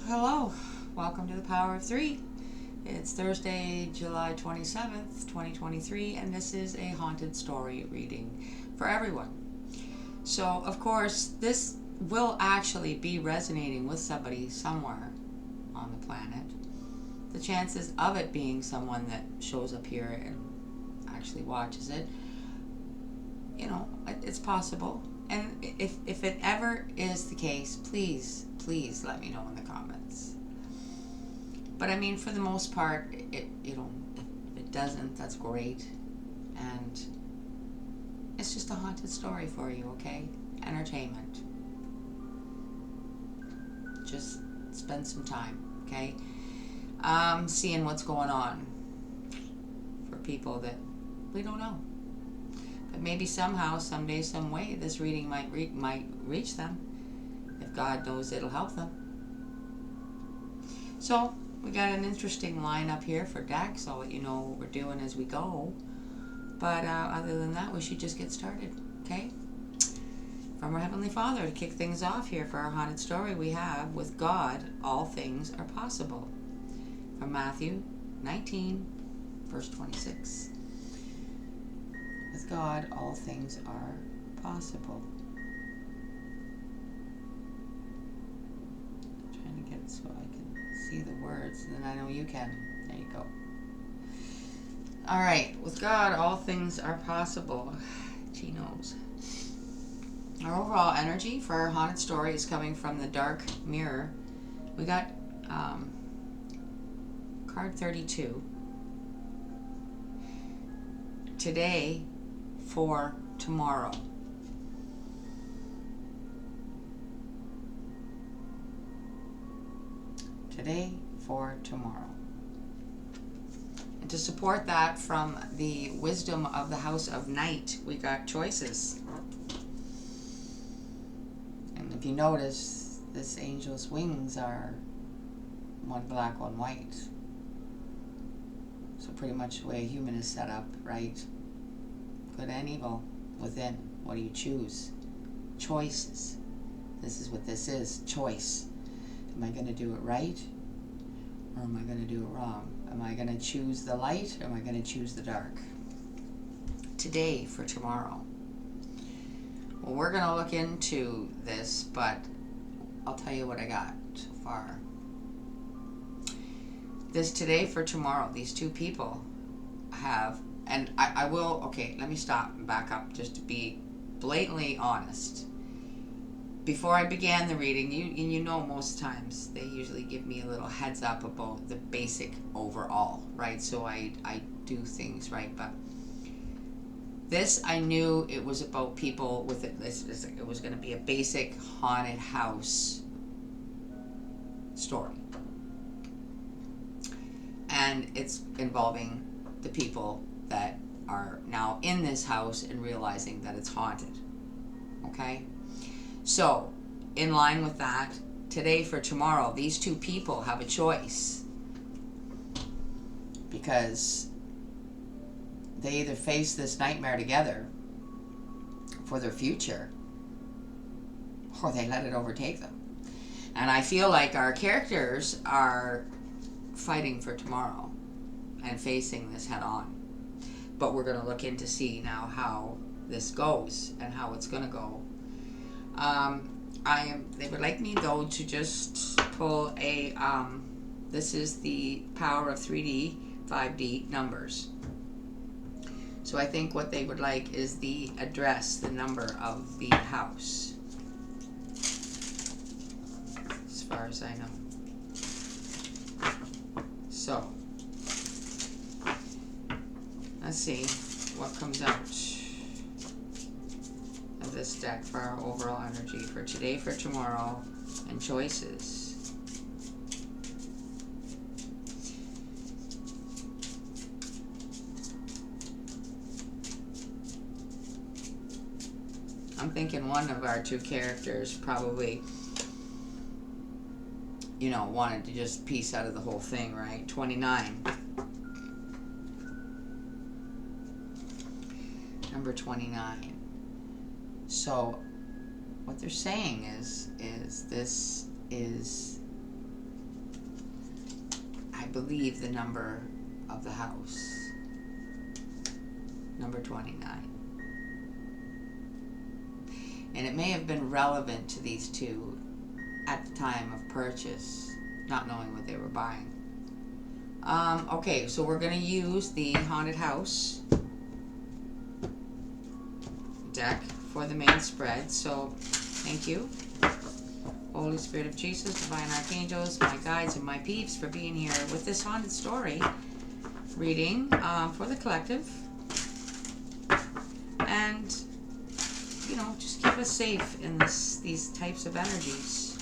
Hello, welcome to the Power of Three. It's Thursday, July 27th, 2023, and this is a haunted story reading for everyone. So, of course, this will actually be resonating with somebody somewhere on the planet. The chances of it being someone that shows up here and actually watches it, it's possible. And if it ever is the case, please let me know in the comments. But I mean, for the most part, if it doesn't, that's great. And it's just a haunted story for you, okay? Entertainment. Just spend some time, okay? Seeing what's going on for people that we don't know. But maybe somehow, someday, some way, this reading might reach them. If God knows it'll help them. So, we got an interesting lineup here for decks. I'll let you know what we're doing as we go. But other than that, we should just get started, okay? From our Heavenly Father, to kick things off here for our haunted story, we have, with God, all things are possible. From Matthew 19, verse 26. With God, all things are possible. I'm trying to get it so I can see the words, and then I know you can. There you go. All right, with God, all things are possible. She knows. Our overall energy for our haunted story is coming from the Dark Mirror. We got card 32. Today for tomorrow. Today for tomorrow. And to support that, from the wisdom of the House of Night, we got choices. And if you notice, this angel's wings are one black, one white. So pretty much the way a human is set up, right? Good and evil within. What do you choose? Choices. This is what this is. Choice. Am I going to do it right? Or am I going to do it wrong? Am I going to choose the light? Or am I going to choose the dark? Today for tomorrow. Well, we're going to look into this, but I'll tell you what I got so far. This today for tomorrow, these two people have, and I will, okay, let me stop and back up just to be blatantly honest. Before I began the reading, you know most times they usually give me a little heads up about the basic overall, right? So I do things right, but this, I knew it was about people with it. It was going to be a basic haunted house story. And it's involving the people that are now in this house and realizing that it's haunted. Okay? So, in line with that, today for tomorrow, these two people have a choice. Because they either face this nightmare together for their future, or they let it overtake them. And I feel like our characters are fighting for tomorrow and facing this head on. But we're going to look in to see now how this goes and how it's going to go. They would like me though to just pull a, this is the Power of 3D, 5D numbers. So I think what they would like is the address, the number of the house, as far as I know. So, let's see what comes out of this deck for our overall energy for today, for tomorrow, and choices. I'm thinking one of our two characters probably, wanted to just piece out of the whole thing, right? 29. Number 29. So what they're saying is this is believe, the number of the house. Number 29. And it may have been relevant to these two at the time of purchase, not knowing what they were buying. Okay, so we're going to use the Haunted House deck for the main spread. So, thank you, Holy Spirit of Jesus, Divine Archangels, my guides, and my peeps for being here with this haunted story reading for the collective. And, you know, just keep us safe in these types of energies.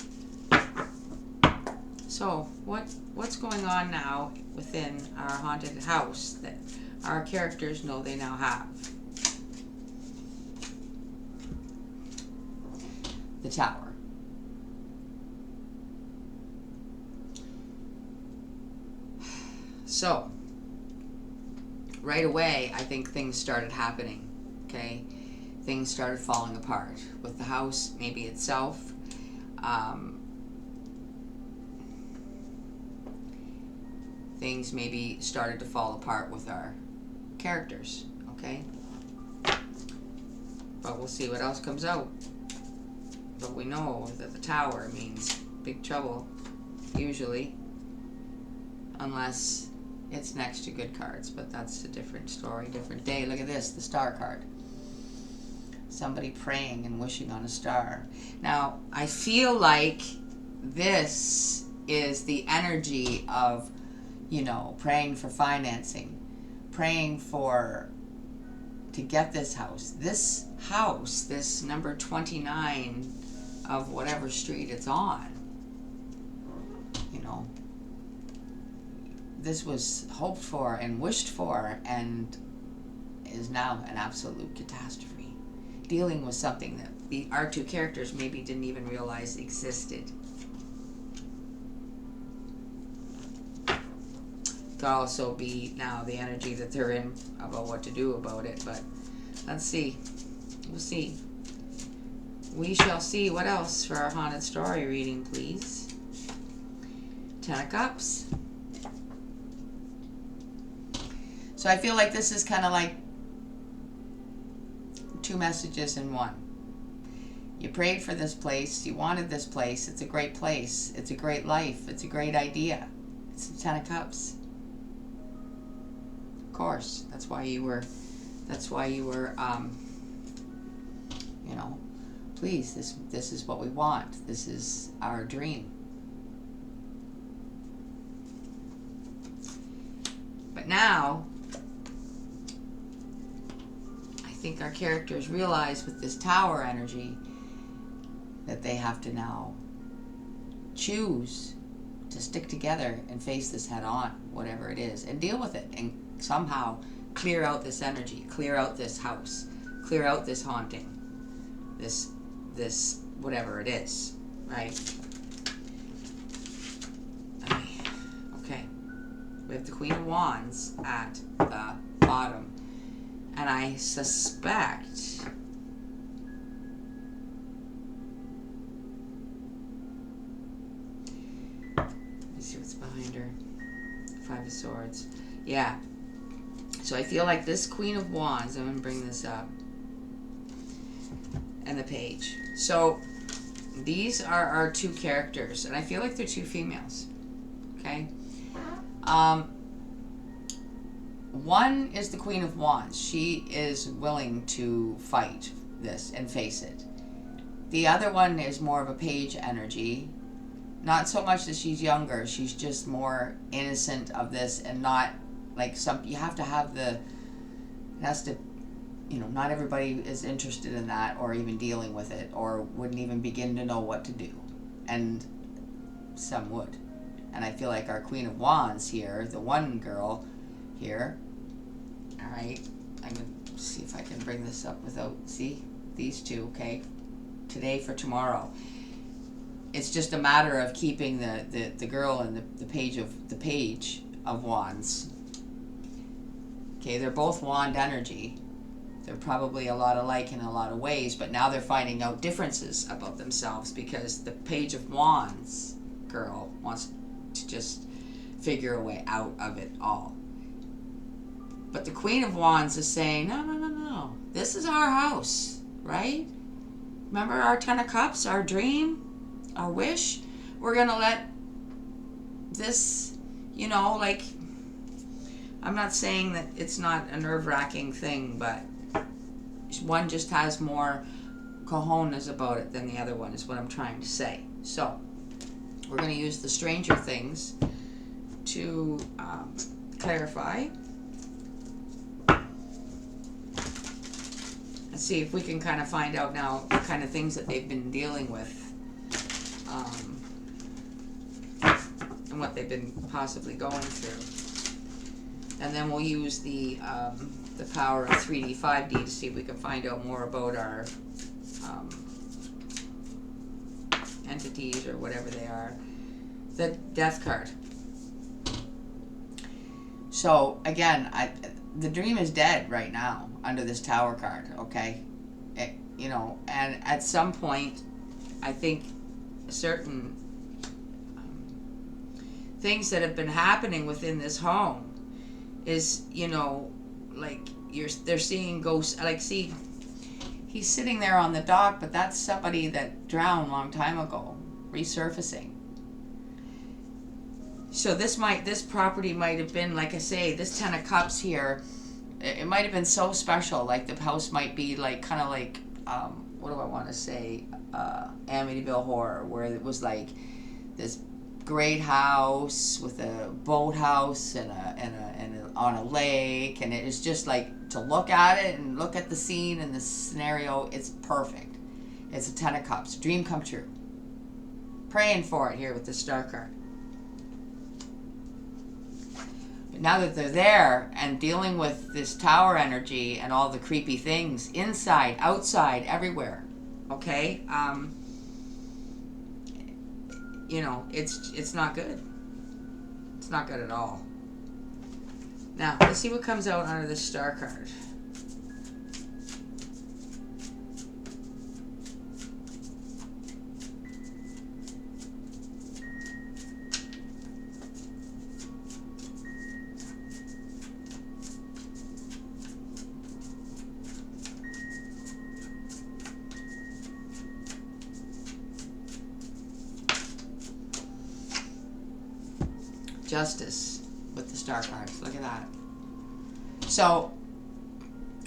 So, what's going on now within our haunted house that our characters know they now have? The Tower. So, right away, I think things started happening, okay? Things started falling apart with the house, maybe itself. Things maybe started to fall apart with our characters, okay? But we'll see what else comes out. But we know that the Tower means big trouble, usually. Unless it's next to good cards, but that's a different story, different day. Look at this, the Star card. Somebody praying and wishing on a star. Now, I feel like this is the energy of, you know, praying for financing, praying to get this house. This house, this number 29 of whatever street it's on, you know, this was hoped for and wished for and is now an absolute catastrophe. Dealing with something that our two characters maybe didn't even realize existed. Could also be now the energy that they're in about what to do about it, but let's see. We'll see. We shall see. What else for our haunted story reading, please? 10 of Cups. So I feel like this is kind of like two messages in one. You prayed for this place. You wanted this place. It's a great place. It's a great life. It's a great idea. It's the 10 of Cups. Of course. That's why you were, you know, please, this is what we want. This is our dream. But now, I think our characters realize with this Tower energy that they have to now choose to stick together and face this head on, whatever it is, and deal with it and somehow clear out this energy, clear out this house, clear out this haunting, this whatever it is, right? Okay. We have the Queen of Wands at the bottom. And I suspect let's see what's behind her. 5 of Swords. Yeah. So I feel like this Queen of Wands, I'm going to bring this up, and the Page. So these are our two characters, and I feel like they're two females. Okay? One is the Queen of Wands. She is willing to fight this and face it. The other one is more of a Page energy. Not so much that she's younger. She's just more innocent of this and not like you have to have it has to, you know, not everybody is interested in that or even dealing with it or wouldn't even begin to know what to do. And some would. And I feel like our Queen of Wands here, the one girl here, all right, I'm going to see if I can bring this up without, see, these two, okay, today for tomorrow. It's just a matter of keeping the girl and the Page of Wands. Okay, they're both wand energy. They're probably a lot alike in a lot of ways, but now they're finding out differences about themselves because the Page of Wands girl wants to just figure a way out of it all. But the Queen of Wands is saying, no, no, no, no. This is our house, right? Remember our Ten of Cups, our dream, our wish? We're going to let this, like, I'm not saying that it's not a nerve-wracking thing, but one just has more cojones about it than the other one, is what I'm trying to say. So, we're going to use the Stranger Things to clarify. Let's see if we can kind of find out now the kind of things that they've been dealing with, and what they've been possibly going through. And then we'll use the power of 3D, 5D to see if we can find out more about our entities or whatever they are. The Death card. So again, the dream is dead right now under this Tower card. Okay, and at some point, I think certain things that have been happening within this home is, like they're seeing ghosts. Like, see, he's sitting there on the dock, but that's somebody that drowned a long time ago, resurfacing. So this property might have been, like I say, this Ten of Cups here, it might have been so special. Like the house might be like, kind of like, what do I want to say, Amityville Horror, where it was like this great house with a boathouse and on a lake, and it is just like, to look at it and look at the scene and the scenario, it's perfect. It's a Ten of Cups, dream come true. Praying for it here with the Star card. But now that they're there and dealing with this Tower energy and all the creepy things inside, outside, everywhere, okay, it's not good. It's not good at all. Now, let's see what comes out under this Star card. Justice with the Star cards. Look at that. So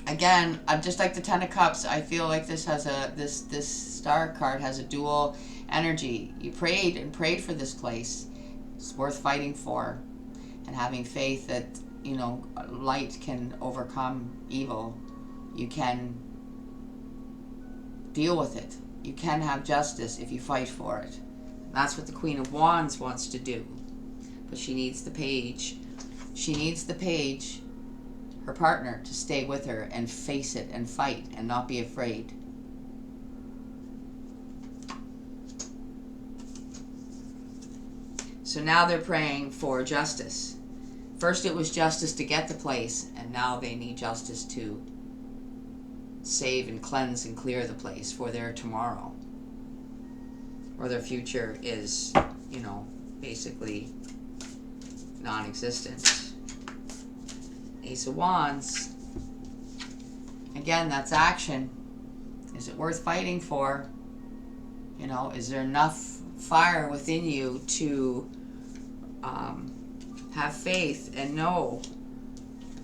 again, just like the Ten of Cups, I feel like this has this Star card has a dual energy. You prayed and prayed for this place. It's worth fighting for, and having faith that light can overcome evil. You can deal with it. You can have justice if you fight for it. That's what the Queen of Wands wants to do. But she needs the Page. She needs the Page, her partner, to stay with her and face it and fight and not be afraid. So now they're praying for justice. First it was justice to get the place, and now they need justice to save and cleanse and clear the place for their tomorrow. Or their future is, basically non-existent. Ace of Wands. Again, that's action. Is it worth fighting for? Is there enough fire within you to have faith and know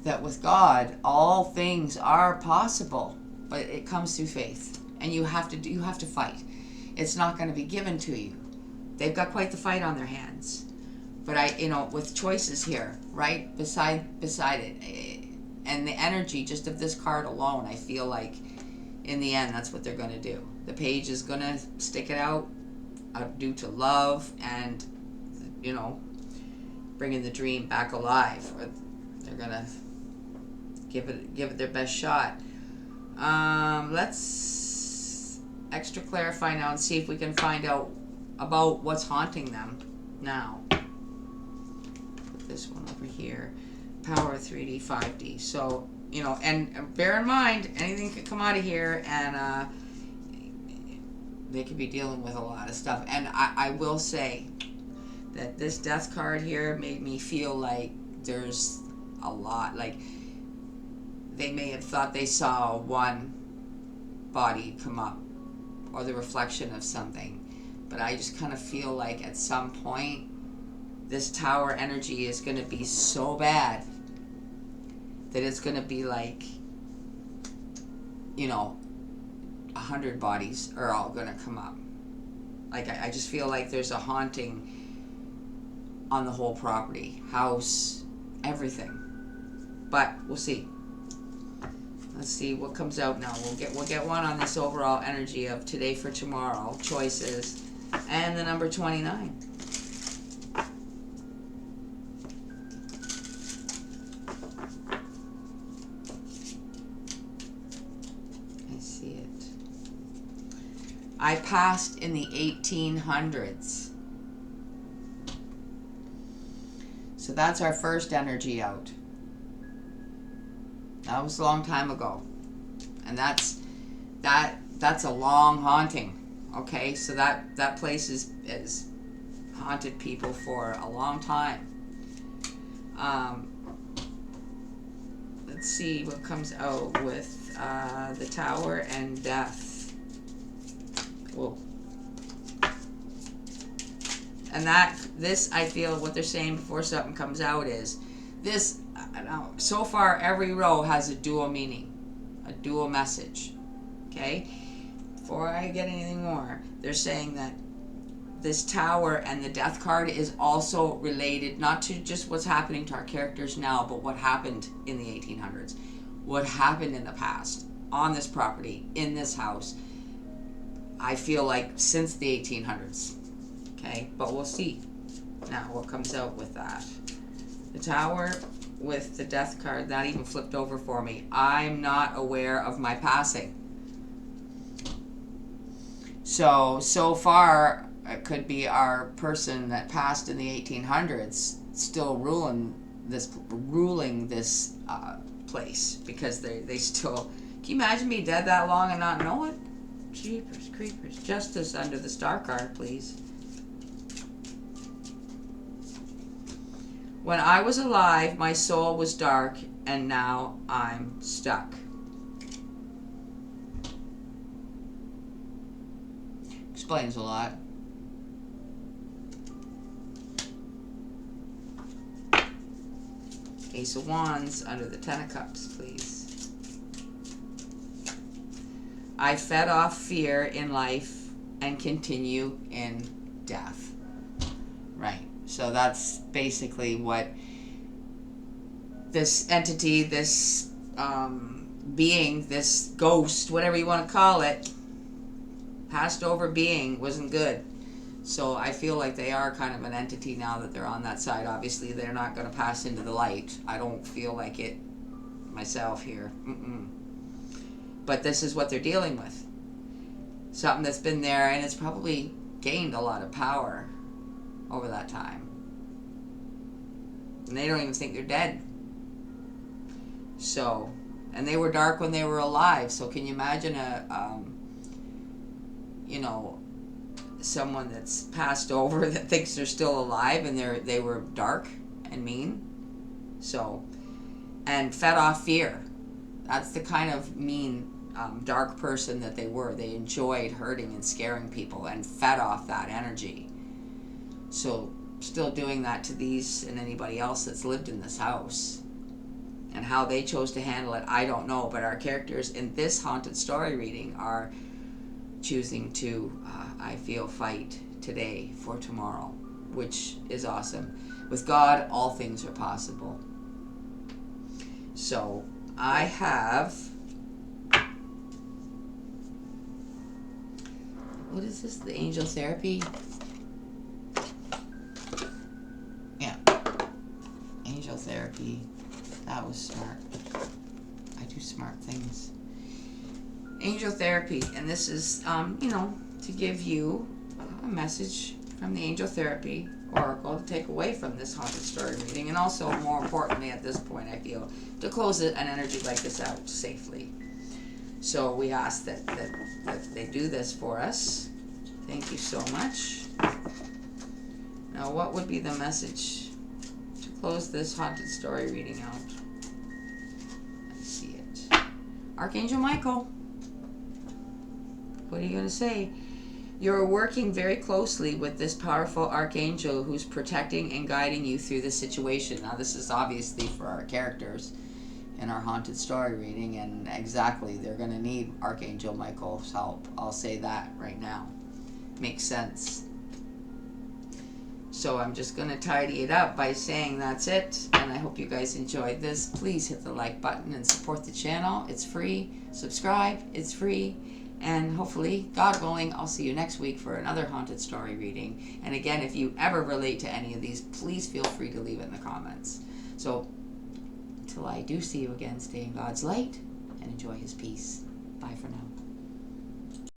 that with God all things are possible, but it comes through faith, and you have to fight. It's not going to be given to you. They've got quite the fight on their hands. But with choices here, right beside it, and the energy just of this card alone, I feel like in the end that's what they're going to do. The Page is going to stick it out due to love and bringing the dream back alive. Or they're going to give it their best shot. Let's extra clarify now and see if we can find out about what's haunting them now. This one over here, power 3D, 5D. So, and bear in mind, anything could come out of here, and they could be dealing with a lot of stuff. And I will say that this death card here made me feel like there's a lot, like they may have thought they saw one body come up or the reflection of something, but I just kind of feel like at some point this tower energy is going to be so bad that it's going to be like, 100 bodies are all going to come up. Like, I just feel like there's a haunting on the whole property, house, everything. But we'll see. Let's see what comes out now. We'll get one on this overall energy of today for tomorrow, choices, and the number 29. I see it. I passed in the 1800s. So that's our first energy out. That was a long time ago. And that's a long haunting. Okay, so that place is haunted people for a long time. Let's see what comes out with the tower and death. Whoa. And this, I feel what they're saying before something comes out is, this, so far every row has a dual meaning, a dual message, okay? Before I get anything more, they're saying that this tower and the death card is also related, not to just what's happening to our characters now, but what happened in the 1800s. What happened in the past, on this property, in this house, I feel like since the 1800s, okay? But we'll see now what comes out with that. The tower with the death card, that even flipped over for me. I'm not aware of my passing. So far, it could be our person that passed in the 1800s still ruling this place, because they still. Can you imagine me dead that long and not know it? Jeepers creepers. Justice under the star card, please. When I was alive, my soul was dark, and now I'm stuck. Explains a lot. Ace of Wands under the Ten of Cups, please. I fed off fear in life and continue in death. Right. So that's basically what this entity, this being, this ghost, whatever you want to call it, passed over being wasn't good. So I feel like they are kind of an entity now that they're on that side. Obviously, they're not going to pass into the light. I don't feel like it myself here. But this is what they're dealing with. Something that's been there, and it's probably gained a lot of power over that time. And they don't even think they're dead. So, and they were dark when they were alive. So can you imagine someone that's passed over that thinks they're still alive and they were dark and mean? So, and fed off fear. That's the kind of mean, dark person that they were. They enjoyed hurting and scaring people and fed off that energy. So still doing that to these and anybody else that's lived in this house. And how they chose to handle it, I don't know. But our characters in this haunted story reading are choosing to, I feel, fight today for tomorrow, which is awesome. With God, all things are possible. So I have, what is this? The angel therapy? Yeah. Angel therapy. That was smart. I do smart things. Angel therapy. And this is, to give you a message from the angel therapy oracle to take away from this haunted story reading. And also, more importantly at this point, I feel, to close an energy like this out safely. So we ask that they do this for us. Thank you so much. Now, what would be the message to close this haunted story reading out? I see it. Archangel Michael, what are you going to say? You're working very closely with this powerful archangel who's protecting and guiding you through the situation. Now, this is obviously for our characters in our haunted story reading, and exactly, they're going to need Archangel Michael's help. I'll say that right now. Makes sense. So I'm just going to tidy it up by saying that's it, and I hope you guys enjoyed this. Please hit the like button and support the channel. It's free. Subscribe. It's free. And hopefully, God willing, I'll see you next week for another haunted story reading. And again, if you ever relate to any of these, please feel free to leave it in the comments. So until I do see you again, stay in God's light and enjoy His peace. Bye for now.